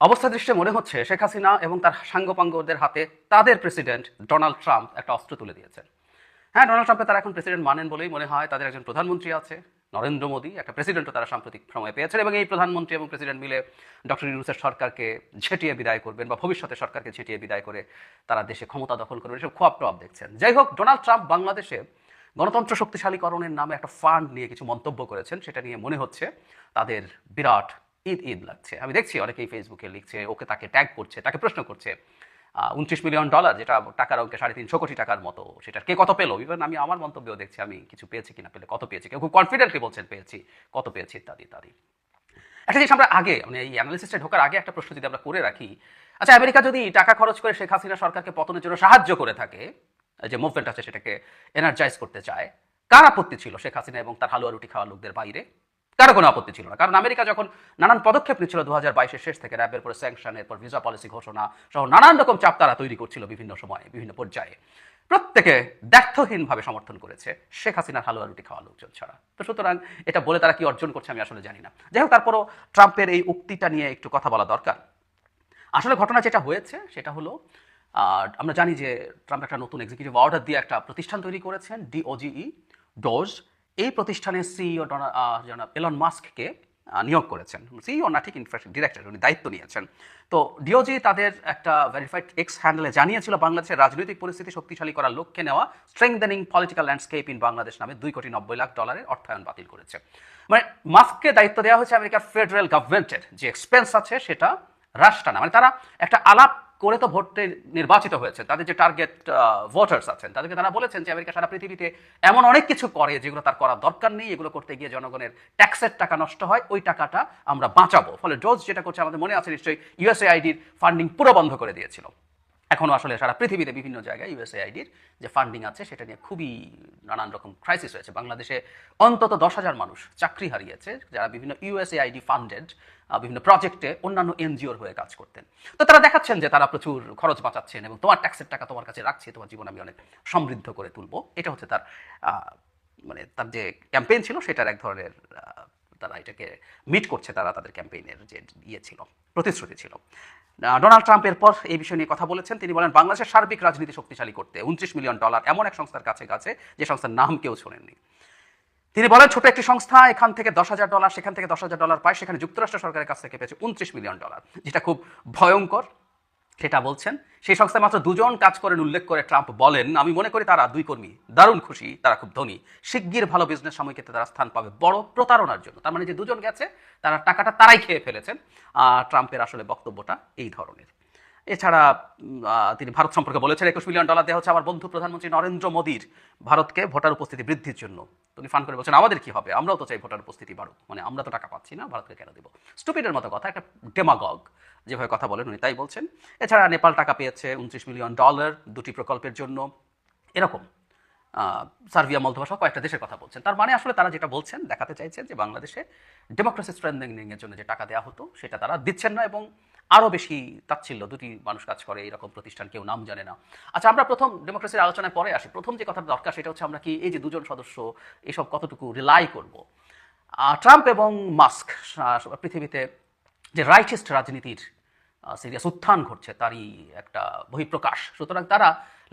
অবস্থা দৃষ্টে মনে হচ্ছে শেখ হাসিনা এবং তার সাঙ্গপাঙ্গদের হাতে তাদের প্রেসিডেন্ট ডোনাল্ড ট্রাম্প একটা অস্ত্র তুলে দিয়েছেন। হ্যাঁ, ডোনাল্ড ট্রাম্পকে তারা এখন প্রেসিডেন্ট মানেন বলেই মনে হয়। তাদের একজন প্রধানমন্ত্রী আছে, নরেন্দ্র মোদী, একটা প্রেসিডেন্টও তারা সাম্প্রতিক সময়ে পেয়েছেন, এবং এই প্রধানমন্ত্রী এবং প্রেসিডেন্ট মিলে ডক্টর ইউনূসের সরকারকে ঝেঁটিয়ে বিদায় করবেন বা ভবিষ্যতে সরকারকে ঝেঁটিয়ে বিদায় করে তারা দেশে ক্ষমতা দখল করবেন, এসব খোয়াব টোয়াব দেখছেন। যাই হোক, ডোনাল্ড ট্রাম্প বাংলাদেশে গণতন্ত্র শক্তিশালীকরণের নামে একটা ফান্ড নিয়ে কিছু মন্তব্য করেছেন, সেটা নিয়ে মনে হচ্ছে তাদের বিরাট ঈদ ঈদ লাগছে। আমি দেখছি অনেকেই ফেসবুকে লিখছে, ওকে তাকে ট্যাগ করছে, তাকে প্রশ্ন করছে। $29 মিলিয়ন, যেটা টাকার অঙ্কে 350 কোটি টাকার মতো, সেটা কে কত পেলো। ইভেন আমি আমার মন্তব্যও দেখছি, আমি কিছু পেয়েছি কিনা, পেলে কত পেয়েছি, কেউ খুব কনফিডেন্টলি বলছেন পেয়েছি, কত পেয়েছি, ইত্যাদি ইত্যাদি। একটা জিনিস আমরা আগে, মানে এই অ্যানালিসিসে ঢোকার আগে একটা প্রশ্ন যদি আমরা করে রাখি, আচ্ছা, আমেরিকা যদি টাকা খরচ করে শেখ হাসিনা সরকারকে পতনের জন্য সাহায্য করে থাকে, যে মুভমেন্ট আছে সেটাকে এনার্জাইজ করতে চায়, কার আপত্তি ছিল শেখ হাসিনা এবং তার হালুয়া রুটি খাওয়া লোকদের বাইরে? কারো কোনো আপত্তি ছিল না। কারণ আমেরিকা যখন নানান পদক্ষেপ নিচ্ছিল 2022-এর শেষ থেকে, র্যাবের পরে স্যাংশন, এরপর ভিসা পলিসি ঘোষণা সহ নানান রকম চাপ তারা তৈরি করছিল বিভিন্ন সময়ে, বিভিন্ন পর্যায়ে, প্রত্যেকে দ্ব্যর্থহীনভাবে সমর্থন করেছে শেখ হাসিনার হালুয়া রুটি খাওয়া লোকজন ছাড়া। তো সুতরাং এটা বলে তারা কি অর্জন করছে আমি আসলে জানি না। যাই হোক, তারপরও ট্রাম্পের এই উক্তিটা নিয়ে একটু কথা বলা দরকার। আসলে ঘটনা যেটা হয়েছে সেটা হলো, আমরা জানি যে ট্রাম্প একটা নতুন এক্সিকিউটিভ অর্ডার দিয়ে একটা প্রতিষ্ঠান তৈরি করেছেন, DOGE, ডোজ। এই প্রতিষ্ঠানের সিইও জনাব এলন মাস্ককে নিয়োগ করেছেন। সিইও না, ঠিক ইনফ্রাস্ট্রাকচার ডিরেক্টর, উনি দায়িত্ব নিয়েছেন। তো DOGE তাদের একটা ভেরিফাইড এক্স হ্যান্ডেলে জানিয়েছিল বাংলাদেশের রাজনৈতিক পরিস্থিতি শক্তিশালী করার লক্ষ্যে নেওয়া strengthening political landscape in Bangladesh নামে $2,90,00,000 অর্থায়ন বাতিল করেছে। মানে মাস্ককে দায়িত্ব দেওয়া হয়েছে আমেরিকার ফেডারেল গভর্নমেন্টের যে এক্সপেন্স আছে সেটা হ্রাস টানা। মানে তারা একটা আলাপ করে তো ভোটে নির্বাচিত হয়েছে, তাদের যে টার্গেট ভোটার্স আছেন তাদেরকে তারা বলেছেন যে আমেরিকা সারা পৃথিবীতে এমন অনেক কিছু করে যেগুলো তার করার দরকার নেই, এগুলো করতে গিয়ে জনগণের ট্যাক্সের টাকা নষ্ট হয়, ওই টাকাটা আমরা বাঁচাবো। ফলে ডোজ যেটা করছে, আমাদের মনে আছে নিশ্চয়ই, USAIDর ফান্ডিং পুরো বন্ধ করে দিয়েছিল। এখনও আসলে সারা পৃথিবীতে বিভিন্ন জায়গায় USAIDর যে ফান্ডিং আছে সেটা নিয়ে খুবই নানান রকম ক্রাইসিস হয়েছে। বাংলাদেশে অন্তত 10,000 মানুষ চাকরি হারিয়েছে যারা বিভিন্ন USAID ফান্ডেড বিভিন্ন প্রজেক্টে অন্যান্য NGOর হয়ে কাজ করতেন। তো তারা দেখাচ্ছেন যে তারা প্রচুর খরচ বাঁচাচ্ছেন এবং তোমার ট্যাক্সের টাকা তোমার কাছে রাখছি, তোমার জীবন আমি অনেক সমৃদ্ধ করে তুলবো। এটা হচ্ছে তার মানে তার যে ক্যাম্পেইন ছিল সেটার এক ধরনের, তারা এটাকে মিট করছে, তারা তাদের ক্যাম্পেইনের যে ছিল, প্রতিশ্রুতি ছিল। ডোনাল্ড ট্রাম্প এরপর এই বিষয় নিয়ে কথা বলেছেন। তিনি বলেন বাংলাদেশের সার্বিক রাজনীতি শক্তিশালী করতে $29 মিলিয়ন এমন এক সংস্থার কাছে কাছে যে সংস্থার নাম কেউ শোনেননি। তিনি বলেন ছোট একটি সংস্থা এখান থেকে $10,000, সেখান থেকে $10,000 পায়, সেখানে যুক্তরাষ্ট্র সরকারের কাছ থেকে পেয়েছে $29 মিলিয়ন, যেটা খুব ভয়ঙ্কর, সেটা বলছেন। সেই সংস্থায় মাত্র 2 জন কাজ করেন উল্লেখ করে ট্রাম্প বলেন, আমি মনে করি তারা 2 কর্মী দারুণ খুশি, তারা খুব ধনী, শিগগির ভালো বিজনেস সাময়িকীতে তারা স্থান পাবে বড় প্রতারণার জন্য। তার মানে যে 2 জন গেছে তারা টাকাটা তারাই খেয়ে ফেলেছেন। ট্রাম্পের আসলে বক্তব্যটা এই ধরনের। এছাড়া তিনি ভারত সম্পর্কে বলেছেন $21 মিলিয়ন দেওয়া হচ্ছে আমার বন্ধু প্রধানমন্ত্রী নরেন্দ্র মোদীর ভারতকে ভোটার উপস্থিতি বৃদ্ধির জন্য। তিনি ফান করে বলছেন আমাদের কি হবে, আমরাও তো চাই ভোটার উপস্থিতি বাড়ুক, মানে আমরা তো টাকা পাচ্ছি না, ভারতকে কেন দেবো। স্টুপিডের মতো কথা, একটা ডেমাগগ যেভাবে কথা বলেন উনি তাই বলছেন। এছাড়া নেপাল টাকা পেয়েছে $29 মিলিয়ন 2টি প্রকল্পের জন্য, এরকম সার্বিয়া, মলদোভা সহ কয়েকটা দেশের কথা বলছেন। তার মানে আসলে তারা যেটা বলছেন, দেখাতে চাইছেন যে বাংলাদেশে ডেমোক্রেসি স্ট্রেংথেনিংয়ের জন্য যে টাকা দেওয়া হতো সেটা তারা দিচ্ছেন না, এবং আরও বেশি তাচ্ছিল্য, 2টি মানুষ কাজ করে এরকম প্রতিষ্ঠান, কেউ নাম জানে না। আচ্ছা, আমরা প্রথম ডেমোক্রেসির আলোচনায় পরে আসি। প্রথম যে কথাটা দরকার সেটা হচ্ছে আমরা কি এই যে 2 জন সদস্য এসব কতটুকু রিলাই করব। ট্রাম্প এবং মাস্ক পৃথিবীতে যে রাইটিস্ট রাজনীতির সিরিয়াস উত্থান ঘটছে তারই একটা বহিঃপ্রকাশ। সুতরাং তারা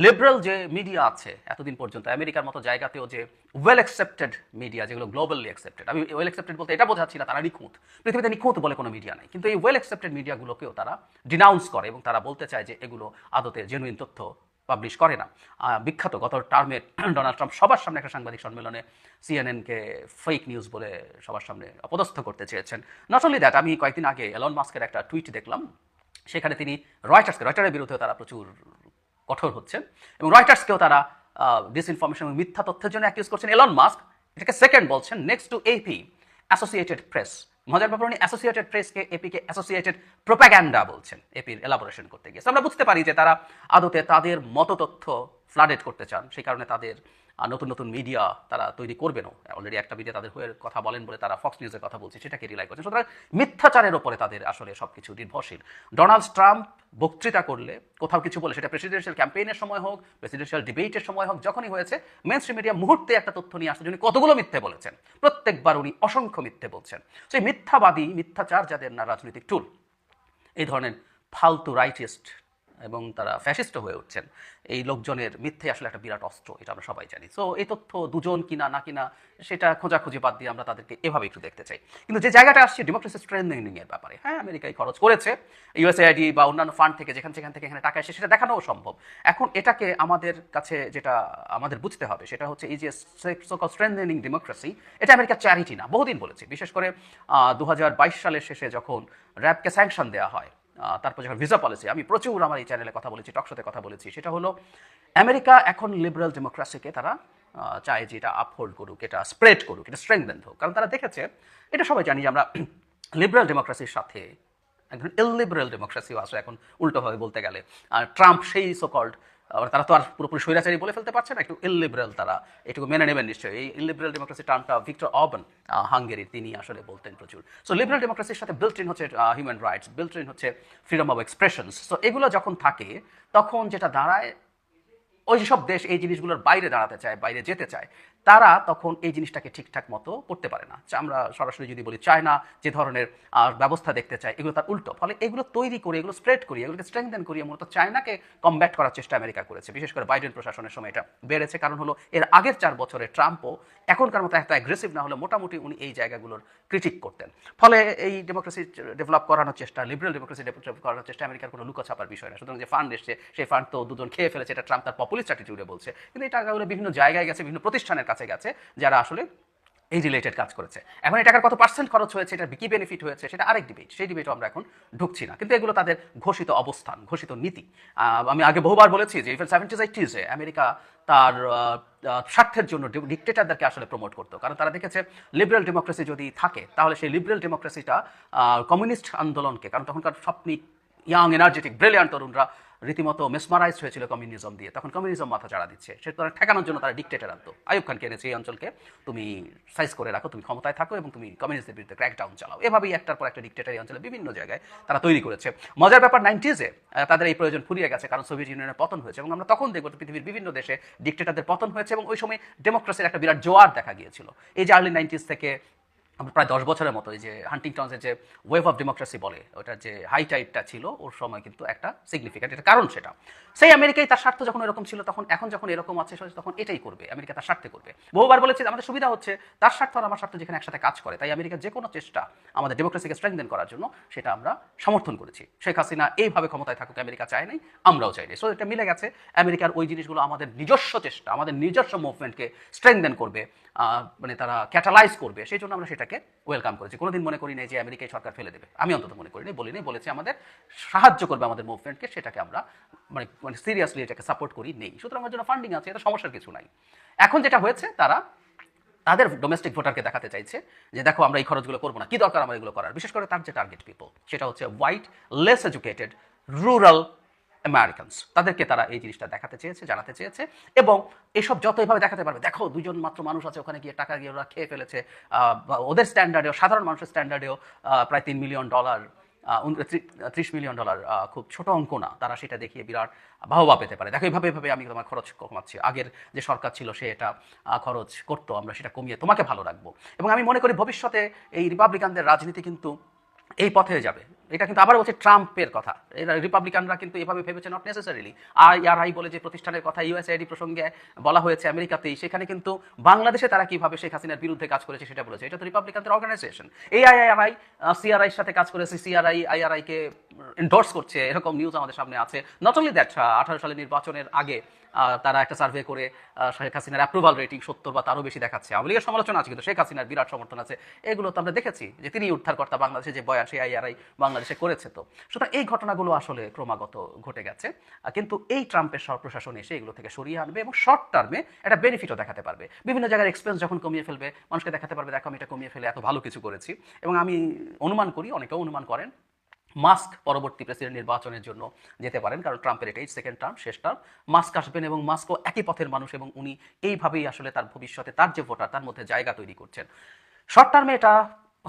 লিবারেল যে মিডিয়া আছে এতদিন পর্যন্ত আমেরিকার মতো জায়গাতেও যে ওয়েল অ্যাকসেপ্টেড মিডিয়া, যেগুলো গ্লোবালি অ্যাকসেপ্টেড, আমি ওয়েল অ্যাকসেপ্টেড বলতে এটা বোঝাচ্ছি না তারা নিখুঁত, পৃথিবীতে নিখুঁত বলে কোনো মিডিয়া নেই, কিন্তু এই ওয়েল অ্যাকসেপ্টেড মিডিয়াগুলোকেও তারা ডিনাউন্স করে এবং তারা বলতে চায় যে এগুলো আদতে জেনুইন তথ্য পাবলিশ করে না। বিখ্যাত গত টার্মে ডোনাল্ড ট্রাম্প সবার সামনে একটা সাংবাদিক সম্মেলনে CNN-কে ফেক নিউজ বলে সবার সামনে অপদস্থ করতে চেয়েছেন। নট অনলি দ্যাট, আমি কয়েকদিন আগে এলন মাস্কের একটা টুইট দেখলাম, সেখানে তিনি রয়টার্সের বিরুদ্ধেও তারা প্রচুর কঠোর হচ্ছেন এবং রয়টার্সকেও তারা ডিসইনফরমেশন এবং মিথ্যা তথ্যের জন্য অ্যাকিউজ করছেন। এলন মাস্ক এটাকে সেকেন্ড বলছেন, next to AP, Associated Press. মজার ব্যাপার, উনি অ্যাসোসিয়েটেড প্রেসকে, APকে অ্যাসোসিয়েটেড প্রোপাগ্যান্ডা বলছেন এপির এলাবোরেশন করতে গিয়ে। আমরা বুঝতে পারি যে তারা আদতে তাদের মতো তথ্য ফ্লাডেড করতে চান, সেই কারণে তাদের নতুন নতুন মিডিয়া তারা তৈরি করবেনও। অলরেডি একটা মিডিয়া তাদের হয়ে কথা বলেন বলে তারা ফক্স নিউজের কথা বলছে, সেটাকে রিলাই করছেন। সুতরাং মিথ্যাচারের ওপরে তাদের আসলে সব কিছু নির্ভরশীল। ডোনাল্ড ট্রাম্প বক্তৃতা করলে, কোথাও কিছু বলে, সেটা প্রেসিডেন্সিয়াল ক্যাম্পেইনের সময় হোক, প্রেসিডেন্সিয়াল ডিবেটের সময় হোক, যখনই হয়েছে মেইনস্ট্রিম মিডিয়া মুহূর্তে একটা তথ্য নিয়ে আসছে উনি কতগুলো মিথ্যে বলেছেন, প্রত্যেকবার উনি অসংখ্য মিথ্যে বলছেন। সেই মিথ্যাবাদী, মিথ্যাচার যাদের না রাজনৈতিক টুল, এই ধরনের ফালতু রাইটিস্ট এবং তারা ফ্যাসিস্ট হয়ে উঠছেন, এই লোকজনের মিথ্যে আসলে একটা বিরাট অস্ত্র, এটা আমরা সবাই জানি। সো এই তথ্য দুজন কিনা না কিনা সেটা খোঁজাখুঁজি বাদ দিয়ে আমরা তাদেরকে এভাবে একটু দেখতে চাই। কিন্তু যে জায়গাটা আসছে ডেমোক্রেসি স্ট্রেংথেনিং এর ব্যাপারে, হ্যাঁ আমেরিকায় খরচ করেছে, ইউএসএআইডি বা অন্যান্য ফান্ড থেকে যেখান থেকে এখানে টাকা এসে সেটা দেখানোও সম্ভব। এখন এটাকে আমাদের কাছে যেটা আমাদের বুঝতে হবে সেটা হচ্ছে এই যে সোকল স্ট্রেংথেনিং ডেমোক্রেসি, এটা আমেরিকার চ্যারিটি না, বহুদিন বলেছি। বিশেষ করে 2022 সালের শেষে যখন র্যাবকে স্যাংশন দেওয়া হয়, তারপর যখন ভিসা পলিসি, আমি প্রচুর আমার এই চ্যানেলে কথা বলেছি, টকশোতে কথা বলেছি, সেটা হলো আমেরিকা এখন লিবারেল ডেমোক্রেসিকে তারা চায় যে এটা আপহোল্ড করুক, এটা স্প্রেড করুক, এটা স্ট্রেংথেন হোক। কারণ তারা দেখেছে, এটা সবাই জানি যে আমরা লিবারেল ডেমোক্রেসির সাথে একজন ইললিবারেল ডেমোক্রেসিও আছে এখন, উল্টোভাবে বলতে গেলে। আর ট্রাম্প সেই সোকল্ড, তারা তো আর পুরোপুরি স্বৈরাচারী বলে ফেলতে পারছে না, একটু ইললিবারেল, তারা এটুকু মেনে নেবেন নিশ্চয়ই। এই ইললিবারেল ডেমোক্রেসি টার্মটা ভিক্টর অরবান, হাঙ্গেরির, তিনি আসলে বলতেন প্রচুর। সো লিবারেল ডেমোক্রেসির সাথে বিল্ট ইন হচ্ছে হিউম্যান রাইটস, বিল্ট ইন হচ্ছে ফ্রিডম অফ এক্সপ্রেশনস। সো এগুলো যখন থাকে তখন যেটা দাঁড়ায়, ওই যেসব দেশ এই জিনিসগুলোর বাইরে দাঁড়াতে চায়, বাইরে যেতে চায়, তারা তখন এই জিনিসটাকে ঠিকঠাক মতো করতে পারে না। আমরা সরাসরি যদি বলি চায়না যে ধরনের ব্যবস্থা দেখতে চায়, এগুলো তার উল্টো। ফলে এগুলো তৈরি করে, এগুলো স্প্রেড করিয়ে, এগুলোকে স্ট্রেংথেন করিয়ে মূলত চায়নাকে কমব্যাট করার চেষ্টা আমেরিকা করেছে। বিশেষ করে বাইডেন প্রশাসনের সময় এটা বেড়েছে, কারণ হলো এর আগের 4 বছরে ট্রাম্পও এখনকার মতো এত অ্যাগ্রেসিভ না হলে মোটামুটি উনি এই জায়গাগুলোর ক্রিটিক করতেন। ফলে এই ডেমোক্রেসি ডেভেলপ করানোর চেষ্টা, লিবারেল ডেমোক্রেসি ডেভেলপ করানোর চেষ্টা আমেরিকার কোনো লুকোছাপার বিষয় না। সুতরাং যে ফান্ড এসছে, সেই ফান্ড তো দুজন খেয়ে ফেলেছে, এটা ট্রাম্প তার পপুলিস্ট অ্যাটিটিউডে বলছে। কিন্তু এই টাকাগুলো বিভিন্ন জায়গায় গেছে, বিভিন্ন প্রতিষ্ঠানের কাছে গেছে যারা আসলে এই রিলেটেড কাজ করেছে। এখন এই টাকার কত পার্সেন্ট খরচ হয়েছে, এটা কি বেনিফিট হয়েছে, সেটা আরেক ডিবেট, সেই ডিবেটও আমরা এখন ঢুকছি না। কিন্তু এগুলো তাদের ঘোষিত অবস্থান, ঘোষিত নীতি। আমি আগে বহুবার বলেছি যে ইভেন 70s 80s আমেরিকা তার স্বার্থের জন্য ডিক্টেটারদেরকে আসলে প্রমোট করতো, কারণ তারা দেখেছে লিবারেল ডেমোক্রেসি যদি থাকে তাহলে সেই লিবারেল ডেমোক্রেসিটা কমিউনিস্ট আন্দোলনকে, কারণ তখনকার স্বপ্নি ইয়াং এনার্জেটিক ব্রিলিয়ান্ট তরুণরা রীতিমতো মেসমারাইজড হয়েছিল কমিউনিজম দিয়ে, তখন কমিউনিজম মাথা চাড়া দিচ্ছে, সে তারা ঠেকানোর জন্য তারা ডিক্টেটর আনতো। আইয়ুব খানকে এনেছে এই অঞ্চলকে, তুমি সাইজ করে রাখো, তুমি ক্ষমতায় থাকো এবং তুমি কমিউনিস্টদের বিরুদ্ধে ক্র্যাকডাউন চালাও। এভাবেই একটার পর একটা ডিক্টেটর এই অঞ্চলে বিভিন্ন জায়গায় তারা তৈরি করেছে। মজার ব্যাপার 90s তাদের এই প্রয়োজন ফুরিয়ে গেছে, কারণ সোভিয়েত ইউনিয়নের পতন হয়েছে এবং আমরা তখন দেখব পৃথিবীর বিভিন্ন দেশে ডিক্টেটরদের পতন হয়েছে এবং ওই সময় ডেমোক্রেসির একটা বিরাট জোয়ার দেখা গিয়েছিল। এই যে আর্লি 90s থেকে প্রায় 10 বছরের মতো এই যে হান্টিংটনসের যে ওয়েভ অফ ডেমোক্রেসি বলে, ওটার যে হাই টাইডটা ছিল ওর সময় কিন্তু একটা সিগনিফিক্যান্ট, এটা কারণ সেটা সেই আমেরিকায় তার স্বার্থ যখন এরকম ছিল, তখন এখন যখন এরকম আছে তখন এটাই করবে, আমেরিকা তার স্বার্থে করবে। বহুবার বলেছে আমাদের সুবিধা হচ্ছে তার স্বার্থ আর আমার স্বার্থ যেখানে একসাথে কাজ করে, তাই আমেরিকার যে কোনো চেষ্টা আমাদের ডেমোক্রেসিকে স্ট্রেংথেন করার জন্য সেটা আমরা সমর্থন করেছি। শেখ হাসিনা এইভাবে ক্ষমতায় থাকুক আমেরিকা চায় নাই, আমরাও চাই নাই। সো এটা মিলে গেছে। আমেরিকার ওই জিনিসগুলো আমাদের নিজস্ব চেষ্টা, আমাদের নিজস্ব মুভমেন্টকে স্ট্রেংথেন করবে, মানে তারা ক্যাটালাইজ করবে, সেই জন্য আমরা সেটাকে ওয়েলকাম করেছি। কোনোদিন মনে করি নাই যে আমেরিকায় সরকার ফেলে দেবে, আমি অন্তত মনে করিনি, বলিনি, বলেছি আমাদের সাহায্য করবে আমাদের মুভমেন্টকে, সেটাকে আমরা মানে সিরিয়াসলি এটাকে সাপোর্ট করি নেই। সুতরাং আমার জন্য ফান্ডিং আছে, এটা সমস্যার কিছু নাই। এখন যেটা হয়েছে, তারা তাদের ডোমেস্টিক ভোটারকে দেখাতে চাইছে যে দেখো আমরা এই খরচগুলো করবো না, কি দরকার আমার এগুলো করার। বিশেষ করে তার যে টার্গেট পিপল সেটা হচ্ছে white, less educated, rural Americans, তাদেরকে তারা এই জিনিসটা দেখাতে চেয়েছে, জানাতে চেয়েছে। এবং এসব যত এভাবে দেখাতে পারবে, দেখো দুজন মাত্র মানুষ আছে ওখানে গিয়ে টাকা গিয়ে ওরা খেয়ে ফেলেছে, ওদের স্ট্যান্ডার্ডেও, সাধারণ মানুষের স্ট্যান্ডার্ডেও প্রায় $3 মিলিয়ন, $30 মিলিয়ন, খুব ছোট অঙ্ক না, তারা সেটা দেখিয়ে বিরাট বাহবা পেতে পারে। দেখো এইভাবে এভাবে আমি তোমার খরচ কমাচ্ছি, আগের যে সরকার ছিল সে এটা খরচ করতো, আমরা সেটা কমিয়ে তোমাকে ভালো রাখবো। এবং আমি মনে করি ভবিষ্যতে এই রিপাবলিকানদের রাজনীতি কিন্তু এই পথে যাবে। এটা কিন্তু আবার বলছে ট্রাম্পের কথা, এরা রিপাবলিকানরা কিন্তু এভাবে ভেবেছে নট নেসেসারিলি। আই বলে যে প্রতিষ্ঠানের কথা ইউএসআইডি প্রসঙ্গে বলা হয়েছে আমেরিকাতেই, সেখানে কিন্তু বাংলাদেশে তারা কিভাবে শেখ হাসিনার বিরুদ্ধে কাজ করেছে সেটা বলেছে। এটা তো রিপাবলিকানদের অর্গানাইজেশন। এই আইআরআই সিআরআইয়ের সাথে কাজ করেছে, সিআরআই আইআরআইকে এন্ডোর্স করছে, এরকম নিউজ আমাদের সামনে আছে। নট অনলি দ্যাট, 18 সালের নির্বাচনের আগে তারা একটা সার্ভে করে শেখ হাসিনার অ্যাপ্রুভাল রেটিং 70 বা তারও বেশি দেখাচ্ছে। আওয়ামী লীগের সমালোচনা আছে কিন্তু শেখ হাসিনার বিরাট সমর্থন আছে। এগুলো তো আমরা দেখেছি যে তিনি উদ্ধারকর্তা, বাংলাদেশে যে বয়ান সেই আইআরআই বাংলাদেশে করেছে। তো সুতরাং এই ঘটনাগুলো আসলে ক্রমাগত ঘটে গেছে, কিন্তু এই ট্রাম্পের প্রশাসন এসে এগুলো থেকে সরিয়ে আনবে এবং শর্ট টার্মে একটা বেনিফিটও দেখাতে পারবে। বিভিন্ন জায়গার এক্সপেন্স যখন কমিয়ে ফেলবে, মানুষকে দেখাতে পারবে দেখো আমি এটা কমিয়ে ফেলে এত ভালো কিছু করেছি। এবং আমি অনুমান করি, অনেকেও অনুমান করেন, মাস্ক পরবর্তী প্রেসিডেন্ট নির্বাচনের জন্য যেতে পারেন, কারণ ট্রাম্পের এটাই সেকেন্ড টার্ম, শেষ টার্ম। মাস্ক আসবেন এবং মাস্কও একই পথের মানুষ এবং উনি এইভাবেই আসলে তার ভবিষ্যতে তার যে ভোটার তার মধ্যে জায়গা তৈরি করছেন। শর্ট টার্মে এটা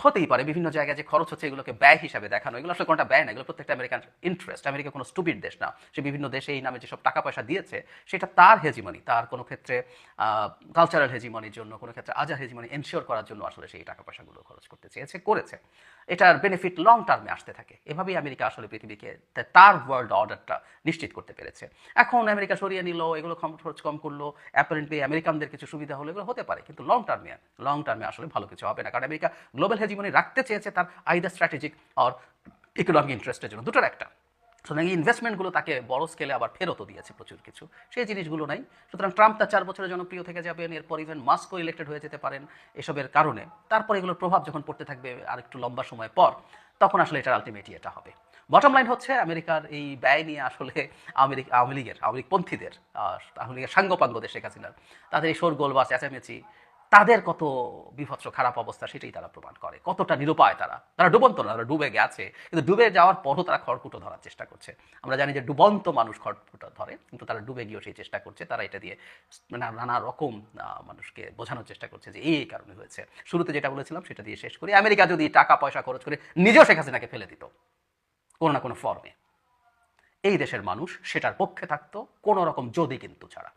হতেই পারে বিভিন্ন জায়গায় যে খরচ হচ্ছে এগুলোকে ব্যয় হিসাবে দেখানো, এগুলো আসলে কোনটা ব্যয় না, এগুলো প্রত্যেকটা আমেরিকান ইন্টারেস্ট। আমেরিকা কোনো স্টুপিড দেশ না, সে বিভিন্ন দেশে এই নামে যেসব টাকা পয়সা দিয়েছে সেটা তার হেজিমনি, তার কোনো ক্ষেত্রে কালচারাল হেজিমনির জন্য, কোনো ক্ষেত্রে আজার হেজিমনি এনশিওর করার জন্য আসলে সেই টাকা পয়সাগুলো খরচ করতে চেয়েছে, করেছে। এটার বেনিফিট লং টার্মে আসতে থাকে। এভাবেই আমেরিকা আসলে পৃথিবীকে তার ওয়ার্ল্ড অর্ডারটা নিশ্চিত করতে পেরেছে। এখন আমেরিকা সরিয়ে নিল, এগুলো খরচ কম করলো, অ্যাপারেন্টলি আমেরিকানদের কিছু সুবিধা হলো, এগুলো হতে পারে, কিন্তু লং টার্মে আসলে ভালো কিছু হবে না। কারণ আমেরিকা গ্লোবাল হেজিমনি রাখতে চেয়েছে তার আইদার স্ট্র্যাটেজিক আর ইকোনমিক ইন্টারেস্টের জন্য, দুটোর একটা। সুতরাং এই ইনভেস্টমেন্টগুলো তাকে বড় স্কেলে আবার ফেরতও দিয়েছে প্রচুর কিছু, সেই জিনিসগুলো নাই। সুতরাং ট্রাম্প তার 4 বছরের জনপ্রিয় থেকে যাবেন, এরপর ইভেন মাস্কও ইলেক্টেড হয়ে যেতে পারেন এসবের কারণে। তারপর এগুলোর প্রভাব যখন পড়তে থাকবে আর একটু লম্বা সময় পর, তখন আসলে এটার আলটিমেটলি এটা হবে। বটম লাইন হচ্ছে আমেরিকার এই ব্যয় নিয়ে আসলে আওয়ামী লীগপন্থীদের, আওয়ামী লীগের সাঙ্গপাঙ্গদের, শেখ হাসিনার, তাদের এই শোরগোল বা চেঁচামেচি, তাদের কত বিভৎস খারাপ অবস্থা সেটাই তারা প্রমাণ করে। কতটা নিরুপায় তারা ডুবন্ত না, তারা ডুবে গেছে, কিন্তু ডুবে যাওয়ার পরও তারা খড়কুটো ধরার চেষ্টা করছে। আমরা জানি যে ডুবন্ত মানুষ খড়কুটো ধরে, কিন্তু তারা ডুবে গিয়েও সেই চেষ্টা করছে। তারা এটা দিয়ে মানে নানা রকম মানুষকে বোঝানোর চেষ্টা করছে যে এই কারণে হয়েছে। শুরুতে যেটা বলেছিলাম সেটা দিয়ে শেষ করি। আমেরিকা যদি টাকা পয়সা খরচ করে নিজেও শেখ হাসিনাকে ফেলে দিত কোনো না কোনো ফর্মে, এই দেশের মানুষ সেটার পক্ষে থাকতো, কোনো রকম যদি কিন্তু ছাড়া।